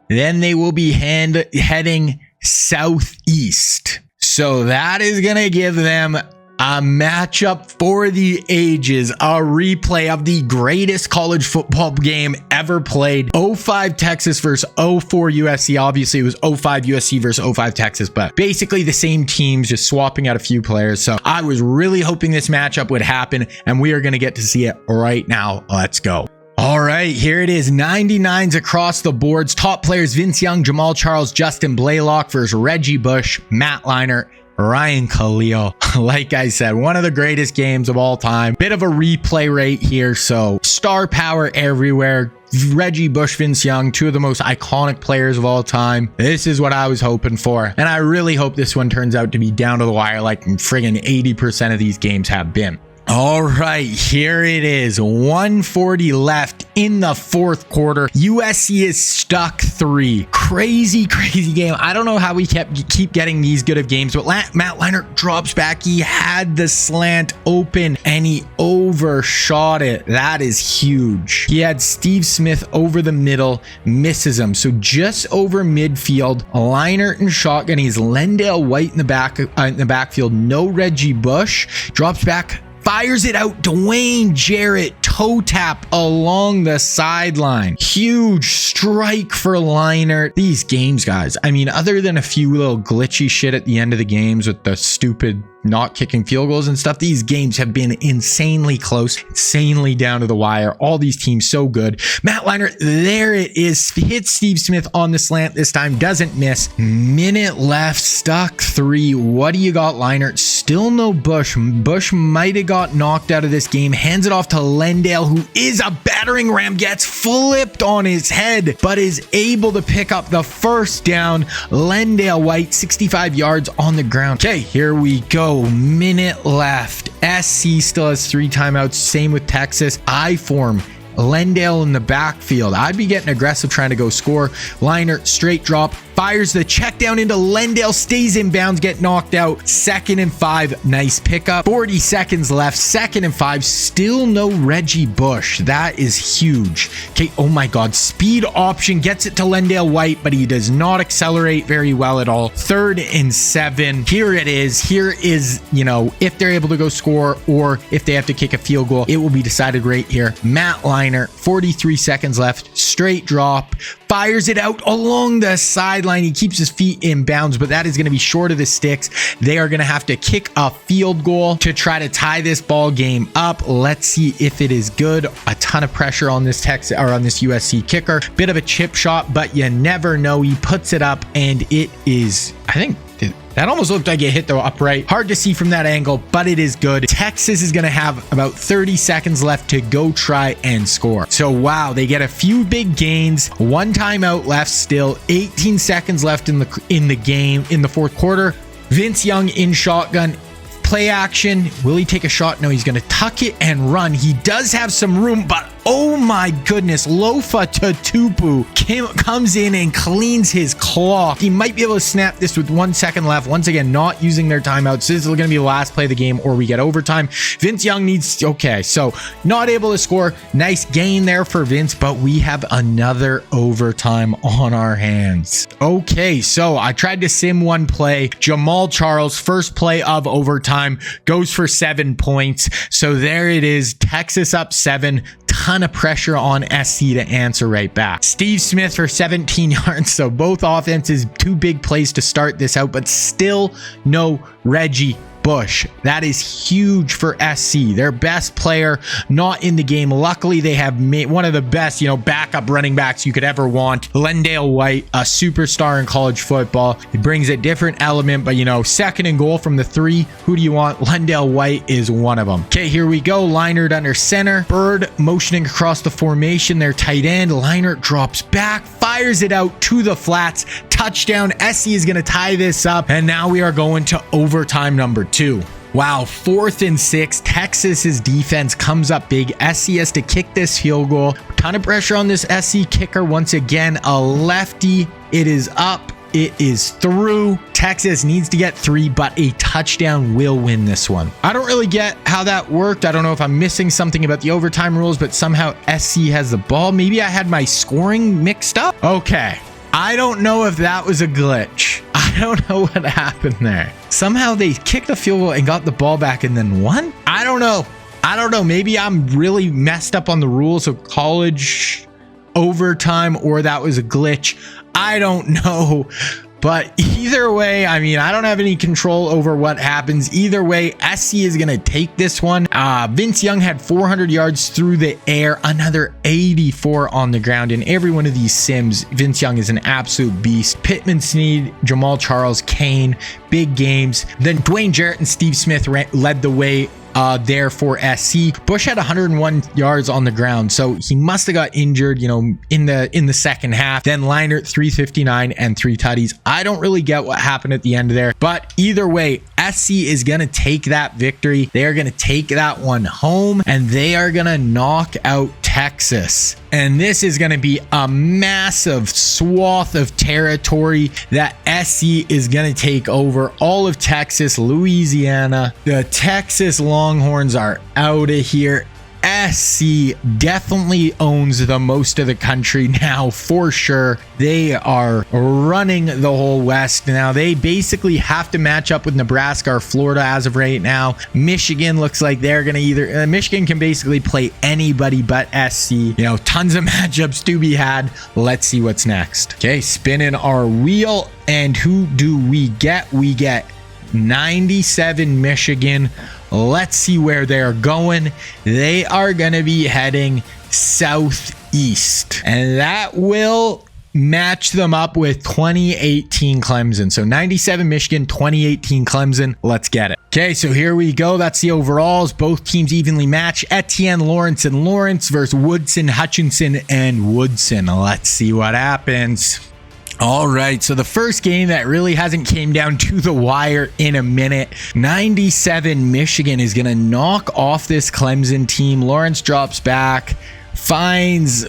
Then they will be heading southeast. So that is going to give them a matchup for the ages, a replay of the greatest college football game ever played. 05 Texas versus 04 USC. Obviously, it was 05 USC versus 05 Texas, but basically the same teams, just swapping out a few players. So I was really hoping this matchup would happen, and we are going to get to see it right now. Let's go. All right, here it is. 99s across the boards. Top players: Vince Young, Jamal Charles, Justin Blaylock versus Reggie Bush, Matt Leinart, Ryan Khalil. Like I said, one of the greatest games of all time. Bit of a replay right here. So star power everywhere. Reggie Bush, Vince Young, 2 of the most iconic players of all time. This is what I was hoping for. And I really hope this one turns out to be down to the wire like friggin' 80% of these games have been. All right, here it is. 1:40 left in the 4th quarter. USC is stuck 3. Crazy game. I don't know how we keep getting these good of games, but Matt Leinart drops back. He had the slant open and he overshot it. That is huge. He had Steve Smith over the middle, misses him. So just over midfield, Leinart in shotgun. He's Lendale White in the backfield. No Reggie Bush. Drops back, fires it out. Dwayne Jarrett toe tap along the sideline. Huge strike for Leinart. These games, guys, I mean, other than a few little glitchy shit at the end of the games with the stupid not kicking field goals and stuff, these games have been insanely close, insanely down to the wire. All these teams so good. Matt Leinart, there it is, hits Steve Smith on the slant this time, doesn't miss. Minute left, stuck 3. What do you got, Leinart? Still no Bush. Bush might have got knocked out of this game. Hands it off to Lendale, who is a battering ram, gets flipped on his head, but is able to pick up the first down. Lendale White, 65 yards on the ground. Okay, here we go. Minute left. SC still has 3 timeouts. Same with Texas. I form Lendale in the backfield. I'd be getting aggressive trying to go score. Leinart straight drop, fires the check down into Lendale, stays in bounds, get knocked out. 2nd and 5, nice pickup. 40 seconds left, 2nd and 5, still no Reggie Bush. That is huge. Okay, oh my God, speed option, gets it to Lendale White, but he does not accelerate very well at all. 3rd and 7, here it is. Here is, you know, if they're able to go score or if they have to kick a field goal, it will be decided right here. Matt Leinart, 43 seconds left, straight drop, fires it out along the sideline. sideline. He keeps his feet in bounds, but that is going to be short of the sticks. They are going to have to kick a field goal to try to tie this ball game up. Let's see if it is good. A ton of pressure on this USC kicker. Bit of a chip shot, but you never know. He puts it up, and it is, I think, that almost looked like it hit the upright. Hard to see from that angle, but it is good. Texas is going to have about 30 seconds left to go try and score. So, wow, they get a few big gains. One timeout left still. 18 seconds left in the game in the fourth quarter. Vince Young in shotgun. Play action. Will he take a shot? No, he's going to tuck it and run. He does have some room, but oh my goodness, Lofa Tatupu comes in and cleans his clock. He might be able to snap this with 1 second left. Once again, not using their timeouts. This is going to be the last play of the game, or we get overtime. Vince Young needs, okay, so not able to score. Nice gain there for Vince, but we have another overtime on our hands. Okay, so I tried to sim one play. Jamal Charles, first play of overtime, goes for 7 points. So there it is. Texas up 7. Ton of pressure on SC to answer right back. Steve Smith for 17 yards. So both offenses, 2 big plays to start this out, but still no Reggie Bush. That is huge for SC. Their best player not in the game. Luckily, they have one of the best, backup running backs you could ever want. Lendale White, a superstar in college football. He brings a different element, but second and goal from the 3. Who do you want? Lendale White is one of them. Okay, here we go. Leinart under center. Bird motioning across the formation. Their tight end. Leinart drops back, fires it out to the flats. Touchdown. SC is going to tie this up, and now we are going to overtime number 2. Wow, 4th and 6. Texas's defense comes up big. SC has to kick this field goal. Ton of pressure on this SC kicker. Once again, a lefty. It is up. It is through. Texas needs to get 3, but a touchdown will win this one. I don't really get how that worked. I don't know if I'm missing something about the overtime rules, but somehow SC has the ball. Maybe I had my scoring mixed up. Okay. I don't know if that was a glitch. I don't know what happened there. Somehow they kicked a field goal and got the ball back and then won? I don't know. Maybe I'm really messed up on the rules of college overtime, or that was a glitch. I don't know. But either way, I don't have any control over what happens. Either way, SC is going to take this one. Vince Young had 400 yards through the air, another 84 on the ground. In every one of these sims, Vince Young is an absolute beast. Pittman Sneed, Jamal Charles, Kane, big games. Then Dwayne Jarrett and Steve Smith led the way there for SC. Bush had 101 yards on the ground, so he must have got injured, in the second half. Then Leinart 359 and 3 tutties. I don't really get what happened at the end there, but either way, SC is going to take that victory. They are going to take that one home, and they are going to knock out Texas. And this is going to be a massive swath of territory that SC is going to take over. All of Texas, Louisiana. The Texas Longhorns are out of here. SC definitely owns the most of the country now, for sure. They are running the whole West now. They basically have to match up with Nebraska or Florida as of right now. Michigan looks like they're going to Michigan can basically play anybody but SC. Tons of matchups to be had. Let's see what's next. Okay, spinning our wheel, and who do we get? We get 97 Michigan. Let's see where they're going. They are going to be heading southeast, and that will match them up with 2018 Clemson. So 97 Michigan, 2018 Clemson. Let's get it. Okay, so here we go. That's the overalls. Both teams evenly match. Etienne, Lawrence, and Lawrence versus Woodson, Hutchinson, and Woodson. Let's see what happens. All right, so the first game that really hasn't came down to the wire in a minute. 97 Michigan is going to knock off this Clemson team. Lawrence drops back, finds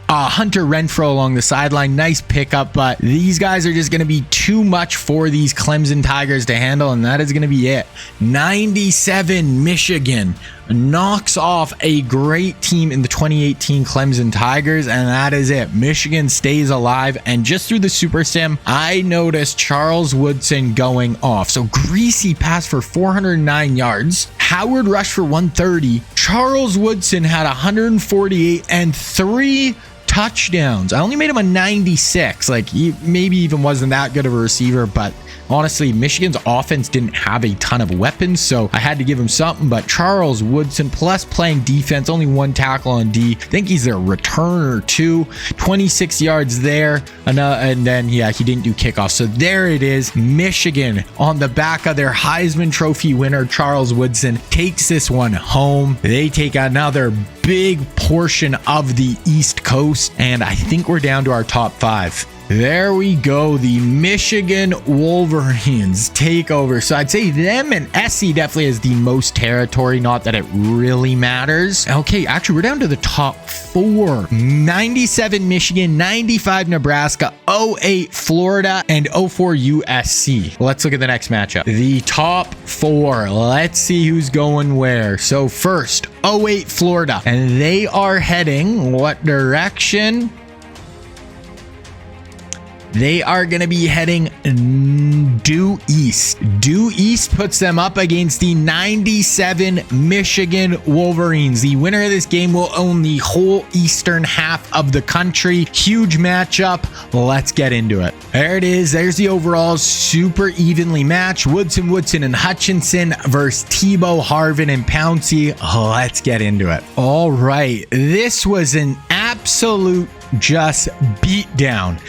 Hunter Renfrow along the sideline. Nice pickup, but these guys are just going to be too much for these Clemson Tigers to handle, and that is going to be it. 97 Michigan knocks off a great team in the 2018 Clemson Tigers, and that is it. Michigan stays alive, and just through the Super Sim, I noticed Charles Woodson going off. So Greasy passed for 409 yards. Howard rushed for 130. Charles Woodson had 148 and 3 touchdowns. I only made him a 96. Like, he maybe even wasn't that good of a receiver, but honestly, Michigan's offense didn't have a ton of weapons, so I had to give him something. But Charles Woodson, plus playing defense, only 1 tackle on D. I think he's their returner too. 26 yards there. And then, yeah, he didn't do kickoff. So there it is. Michigan, on the back of their Heisman Trophy winner, Charles Woodson, takes this one home. They take another big portion of the East Coast, and I think we're down to our top 5. There we go. The Michigan Wolverines take over. So I'd say them and SC definitely has the most territory. Not that it really matters. Okay, actually, we're down to the top 4. 97 Michigan, 95 Nebraska, 08 Florida, and 04 USC. Let's look at the next matchup. The top 4. Let's see who's going where. So first, 08 Florida. And they are heading what direction? They are going to be heading due east. Due east puts them up against the 97 Michigan Wolverines. The winner of this game will own the whole eastern half of the country. Huge matchup. Let's get into it. There it is. There's the overall super evenly matched. Woodson, and Hutchinson versus Tebow, Harvin, and Pouncey. Let's get into it. All right. This was an absolute just beatdown.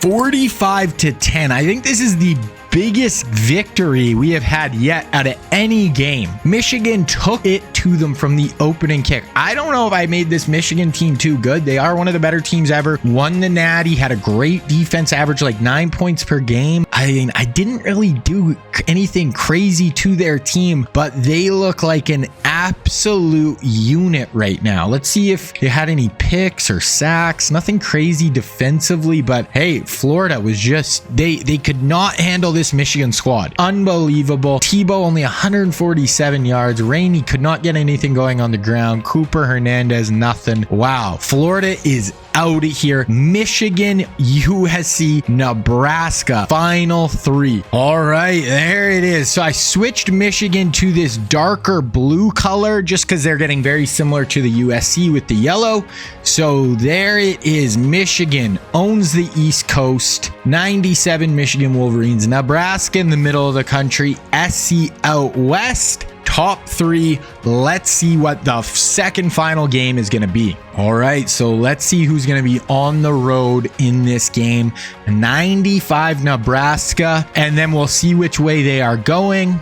45-10. I think this is the biggest victory we have had yet out of any game. Michigan took it to them from the opening kick. I don't know if I made this Michigan team too good. They are one of the better teams ever. Won the Natty, had a great defense, average like 9 points per game. I mean, I didn't really do anything crazy to their team, but they look like an absolute unit right now. Let's see if they had any picks or sacks. Nothing crazy defensively, but hey, Florida was just, they could not handle this Michigan squad. Unbelievable. Tebow only 147 yards. Rainey could not get anything going on the ground. Cooper Hernandez, nothing. Wow. Florida is out of here. Michigan, USC, Nebraska. Final 3. All right, there it is. So I switched Michigan to this darker blue color just because they're getting very similar to the USC with the yellow. So there it is. Michigan owns the East Coast. 97 Michigan Wolverines. Nebraska in the middle of the country. SC out west. Top 3. Let's see what the second final game is going to be. All right, so let's see who's going to be on the road in this game. 95 Nebraska, and then we'll see which way they are going.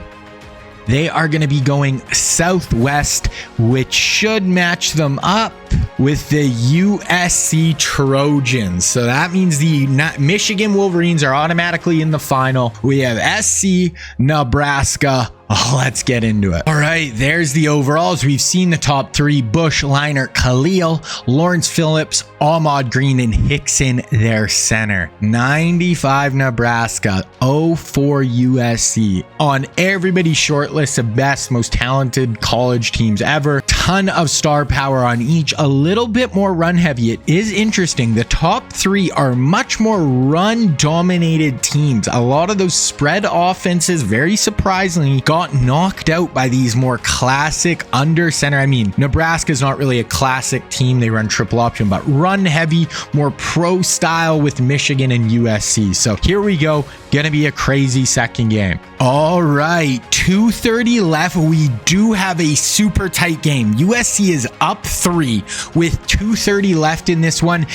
They are going to be going southwest, which should match them up with the USC Trojans. So that means the Michigan Wolverines are automatically in the final. We have SC, Nebraska. Let's get into it. All right, there's the overalls. We've seen the top 3: Bush, Leinart, Khalil, Lawrence Phillips, Ahmad Green, and Hickson, their center. 95 Nebraska, 04 USC. On everybody's short list of best, most talented college teams ever. Ton of star power on each. A little bit more run heavy. It is interesting. The top 3 are much more run dominated teams. A lot of those spread offenses, very surprisingly, got knocked out by these more classic under center. I mean, Nebraska's not really a classic team. They run triple option, but run heavy, more pro style with Michigan and USC. So here we go. Gonna be a crazy second game. All right, 2:30 left. We do have a super tight game. USC is up 3 with 2:30 left in this one.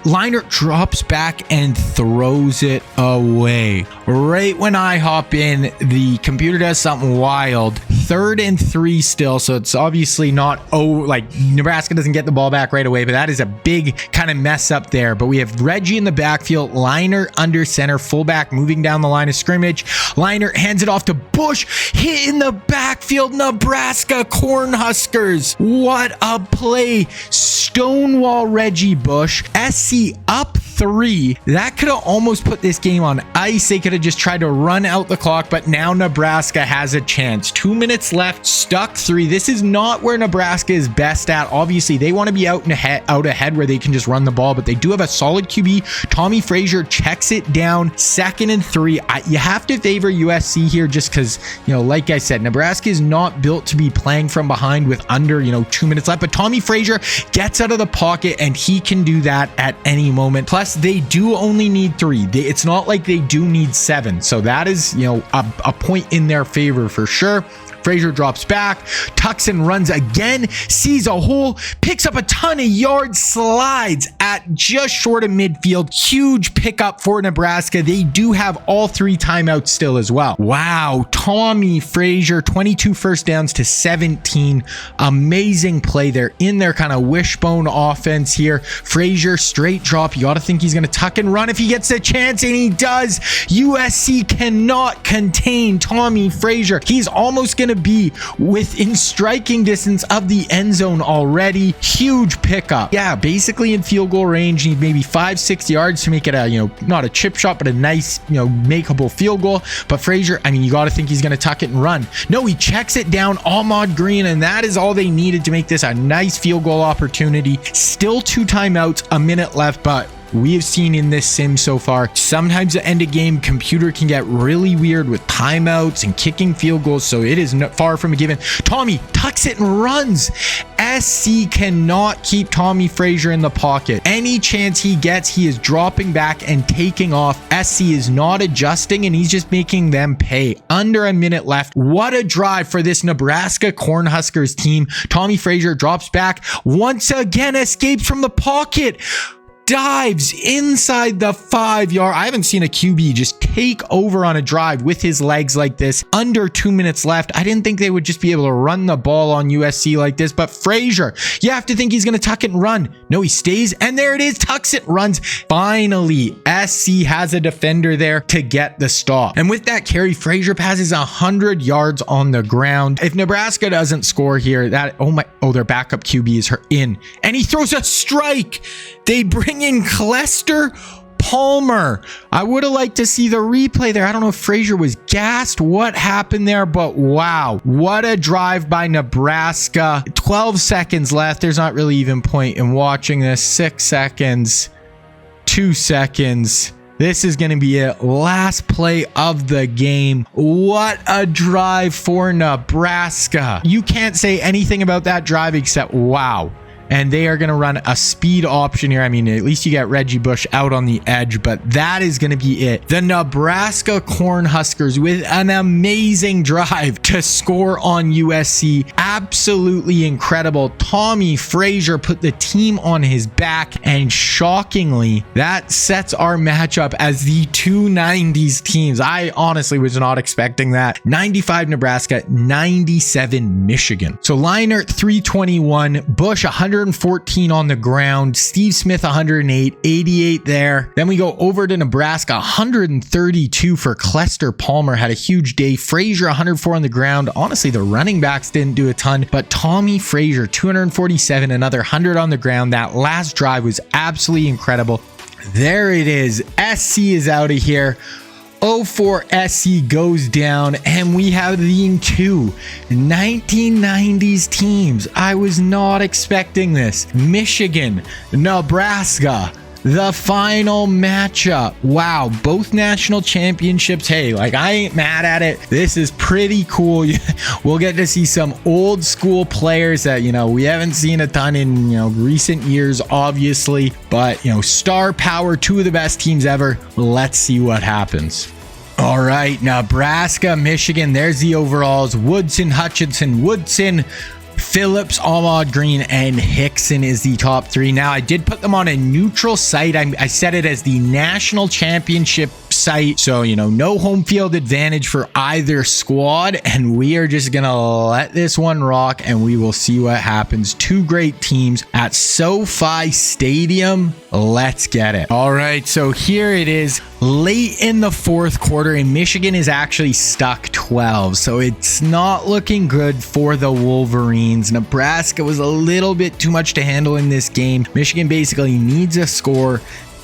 Leinart drops back and throws it away. Right when I hop in, the computer does something wild. 3rd and 3 still, so it's obviously not, like Nebraska doesn't get the ball back right away, but that is a big kind of mess up there. But we have Reggie in the backfield, Leinart under center, fullback moving down the line of scrimmage. Leinart hands it off to Bush, hit in the backfield. Nebraska Cornhuskers. What a play. Stonewall Reggie Bush. SC up 3. That could have almost put this game on ice. They could have just tried to run out the clock, but now Nebraska has a chance. 2 minutes left, stuck 3. This is not where Nebraska is best at. Obviously, they want to be out ahead where they can just run the ball, but they do have a solid QB. Tommy Frazier checks it down, 2nd and 3. You have to favor USC here just because, like I said, Nebraska is not built to be playing from behind with under, 2 minutes left, but Tommy Frazier gets out of the pocket and he can do that at any moment. Plus, they do only need 3. It's not like they do need 7. So that is, a point in their favor for sure. Frazier drops back, tucks and runs again, sees a hole, picks up a ton of yards, slides at just short of midfield. Huge pickup for Nebraska. They do have all 3 timeouts still as well. Wow, Tommy Frazier, 22 first downs to 17. Amazing play. They're in their kind of wishbone offense here. Frazier, straight drop. You got to think he's going to tuck and run if he gets a chance, and he does. USC cannot contain Tommy Frazier. He's almost going to be within striking distance of the end zone already. Huge pickup. Yeah, basically in field goal range. Need maybe 5-6 yards to make it a, not a chip shot, but a nice, makeable field goal. But Frazier, you got to think he's going to tuck it and run. No, he checks it down, Ahmad Green, and that is all they needed to make this a nice field goal opportunity. Still 2 timeouts, a minute left, but we have seen in this sim so far, sometimes the end of game computer can get really weird with timeouts and kicking field goals, so it is far from a given. Tommy tucks it and runs. SC cannot keep Tommy Frazier in the pocket. Any chance he gets, he is dropping back and taking off. SC is not adjusting, and he's just making them pay. Under a minute left. What a drive for this Nebraska Cornhuskers team. Tommy Frazier drops back, once again escapes from the pocket, dives inside the 5-yard. I haven't seen a QB just take over on a drive with his legs like this. Under 2 minutes left. I didn't think they would just be able to run the ball on USC like this, but Frazier, you have to think he's going to tuck it and run. No, he stays, and there it is. Tucks it, runs. Finally, SC has a defender there to get the stop. And with that carry, Frazier passes 100 yards on the ground. If Nebraska doesn't score here, their backup QB is in, and he throws a strike. They bring in Clester Palmer. I would have liked to see the replay there. I don't know if Frazier was gassed, what happened there, but wow, what a drive by Nebraska. 12 seconds left. There's not really even point in watching this. 6 seconds, 2 seconds. This is going to be it. Last play of the game. What a drive for Nebraska. You can't say anything about that drive except wow. And they are going to run a speed option here. At least you get Reggie Bush out on the edge, but that is going to be it. The Nebraska Cornhuskers with an amazing drive to score on USC. Absolutely incredible. Tommy Frazier put the team on his back, and shockingly, that sets our matchup as the 290s teams. I honestly was not expecting that. 95 Nebraska, 97 Michigan. So Leinart 321, Bush 114 on the ground, Steve Smith 108, 88 there. Then we go over to Nebraska, 132 for Clester Palmer, had a huge day. Frazier 104 on the ground. Honestly, the running backs didn't do a ton, but Tommy Frazier 247, another 100 on the ground. That last drive was absolutely incredible. There it is. SC is out of here. 04 SC goes down, and we have the 2 1990s teams. I was not expecting this. Michigan, Nebraska, the final matchup. Wow, both national championships. Hey, I ain't mad at it. This is pretty cool. We'll get to see some old school players that, we haven't seen a ton in, recent years, obviously. But, star power, 2 of the best teams ever. Let's see what happens. All right, Nebraska, Michigan. There's the overalls. Woodson, Hutchinson, Woodson, Phillips, Ahmad Green, and Hickson is the top 3. Now, I did put them on a neutral site. I set it as the national championship site. So, no home field advantage for either squad. And we are just going to let this one rock, and we will see what happens. 2 great teams at SoFi Stadium. Let's get it. All right, so here it is. Late in the 4th quarter, and Michigan is actually stuck 12. So it's not looking good for the Wolverines. Nebraska was a little bit too much to handle in this game. Michigan basically needs a score.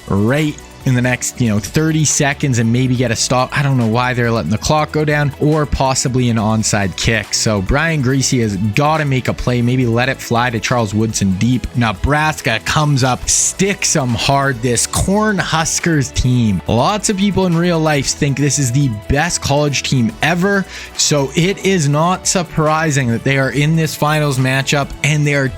right in the next 30 seconds and maybe get a stop. I don't know why they're letting the clock go down, or possibly an onside kick. So Brian Greasy has got to make a play, maybe let it fly to Charles Woodson deep. Nebraska comes up, sticks them hard. This Cornhuskers team, lots of people in real life think this is the best college team ever, so it is not surprising that they are in this finals matchup and they're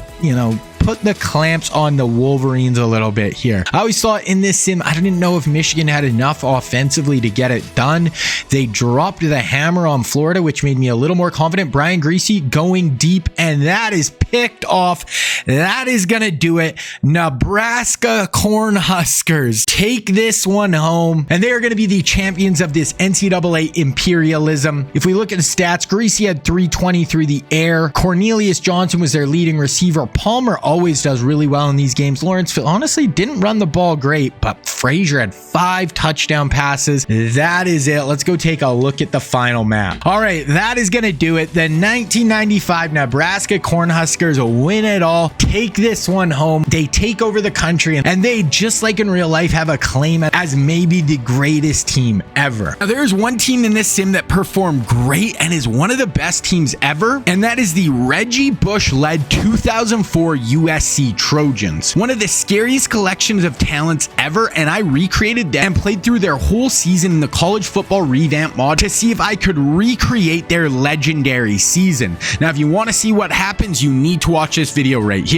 put the clamps on the Wolverines a little bit here. I always thought in this sim, I didn't know if Michigan had enough offensively to get it done. They dropped the hammer on Florida, which made me a little more confident. Brian Greasy going deep, and that is picked off. That is going to do it. Nebraska Cornhuskers take this one home, and they are going to be the champions of this NCAA imperialism. If we look at the stats, Greasy had 320 through the air. Cornelius Johnson was their leading receiver. Palmer always does really well in these games. Lawrenceville honestly didn't run the ball great, but Frazier had 5 touchdown passes. That is it. Let's go take a look at the final map. All right, that is going to do it. The 1995 Nebraska Cornhuskers win it all, take this one home. They take over the country, and they, just like in real life, have a claim as maybe the greatest team ever. Now, there's one team in this sim that performed great and is one of the best teams ever, and that is the Reggie Bush-led 2004 USC Trojans. One of the scariest collections of talents ever, and I recreated them and played through their whole season in the College Football Revamped mod to see if I could recreate their legendary season. Now, if you want to see what happens, you need to watch this video right here.